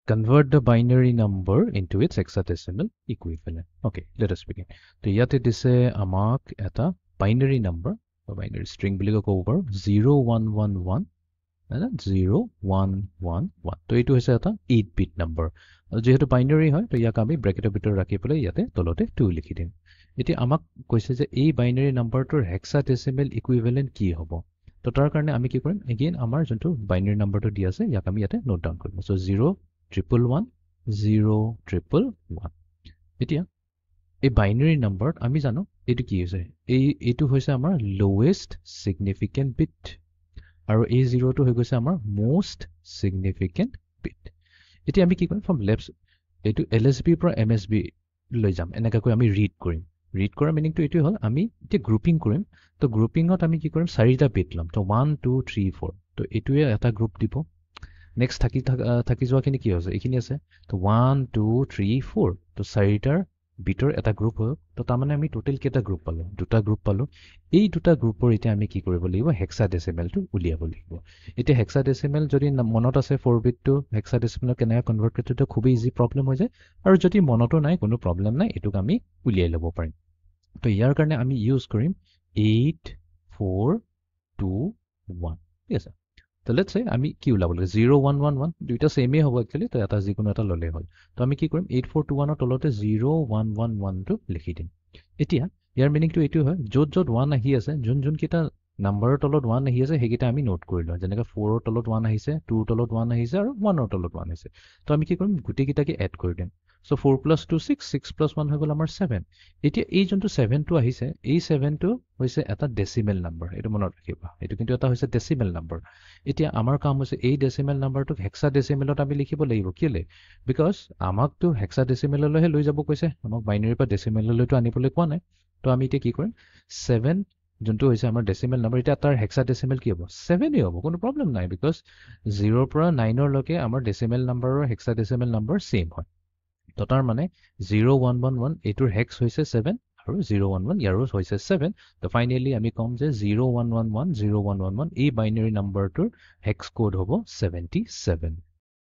convert the binary number into its hexadecimal equivalent. Okay, let us begin. So yate dise amak eta binary number or binary string bili over 0111 and 0111. So it is eta 8-bit number. যেহেতু binary হয় তো ইয়াক আমি ব্ৰেকেটৰ ভিতৰত ৰাখি পেলাই ইয়াতে তলতে 2 লিখি দিম। এতিয়া আমাক কৈছে যে এই binary numberটোৰ hexadecimal equivalent কি হ'ব? তো তাৰ কাৰণে আমি কি কৰিম? Again আমাৰ যোনটো binary numberটো দি আছে ইয়াক আমি ইয়াতে নোট ডাউন কৰিম। So 011 011 এতিয়া এই binary number আমি জানো এইটো কি হৈছে? এইটো হৈছে আমাৰ lowest significant bit আৰু এই 0টো হৈ গৈছে আমাৰ most significant bit। এতিয়া আমি কি কৰিম? From left এইটো LSB পৰা MSB লৈ যাম। এনেকৈ আমি ৰিড কৰিম। ৰিড কৰা মিনিংটো এইটোৱে হ'ল আমি এতিয়া গ্ৰুপিং কৰিম। তো গ্ৰুপিঙত আমি কি কৰিম? 4টা বিট ল'ম। তো 1 2 3 4। তো এইটোৱে এটা গ্ৰুপ দিব। নেক্সট থাকি যোৱাখিনি কি হৈছে? এইখিনি আছে। তো 1 2 3 4। তো 4টাৰ বিটৰ এটা গ্ৰুপ হয়। তো তাৰমানে আমি টোটেল কেইটা গ্ৰুপ পালোঁ? 2টা গ্ৰুপ পালোঁ। এই 2টা গ্ৰুপৰ এতিয়া আমি কি কৰিব লাগিব? হেক্সাডেচিমেলটো উলিয়াব লাগিব। এতিয়া হেক্সাডেচিমেল যদি মনত আছে 4 বিটটো হেক্সাডেচিমেলত কেনেকৈ কনভাৰ্ট কৰিটো খুবেই ইজি প্ৰব্লেম হৈ যায়। আৰু যদি মনতো নাই কোনো প্ৰব্লেম নাই, এইটোক আমি উলিয়াই ল'ব পাৰিম। তো ইয়াৰ কাৰণে আমি ইউজ কৰিম 8 4 2 1। ঠিক আছে। তো লেটস সে আমি কি ওলাব লাগে? 0111 দুইটা সেমে হ'ব একচুয়ালি। তো এটা যিকোনো এটা ল'লে হ'ল। তো আমি কি কৰিম? 8421ৰ তলতে 0111টো লিখি দিম। এতিয়া ইয়াৰ মিনিংটো এইটো হয় য'ত য'ত 1 আহি আছে যোনকেইটা নাম্বাৰৰ তলত 1 আহি আছে সেইকেইটা আমি নোট কৰি লওঁ। যেনেকৈ 4ৰ তলত 1 আহিছে, 2ৰ তলত 1 আহিছে আৰু 1ৰ তলত 1 আহিছে। তো আমি কি কৰিম? গোটেইকেইটাকে এড কৰি দিম। So 4 plus 2 6, 6 plus 1 হৈ গ'ল আমাৰ 7। এতিয়া এই যোনটো 7টো আহিছে এই 7টো হৈছে এটা ডেচিমেল নাম্বাৰ। এইটো মনত ৰাখিবা। এইটো কিন্তু এটা হৈছে ডেচিমেল নাম্বাৰ। এতিয়া আমাৰ কাম হৈছে এই ডেচিমেল নাম্বাৰটোক হেক্সাডেচিমেলত আমি লিখিব লাগিব। কেলে? বিকজ আমাকতো হেক্সাডেচিমেললৈহে লৈ যাব কৈছে। আমাক বাইনেৰীৰ পৰা ডেচিমেললৈতো আনিবলৈ কোৱা নাই। তো আমি এতিয়া কি কৰিম? 7 যোনটো হৈছে আমাৰ ডেচিমেল নাম্বাৰ, এতিয়া তাৰ হেক্সাডেচিমেল কি হ'ব? 7 হ'ব। কোনো প্ৰব্লেম নাই বিকজ 0ৰ পৰা 9লৈকে আমাৰ ডেচিমেল নাম্বাৰৰ হেক্সাডেচিমেল নাম্বাৰ ছেম হয়। তো তাৰ মানে 0111 এইটোৰ হেক্স হৈছে 7 আৰু 011 ইয়াৰো হৈছে 7। তো ফাইনেলি আমি ক'ম যে 0111 0111 এই বাইনেৰী নাম্বাৰটোৰ হেক্স কোড হ'ব 77।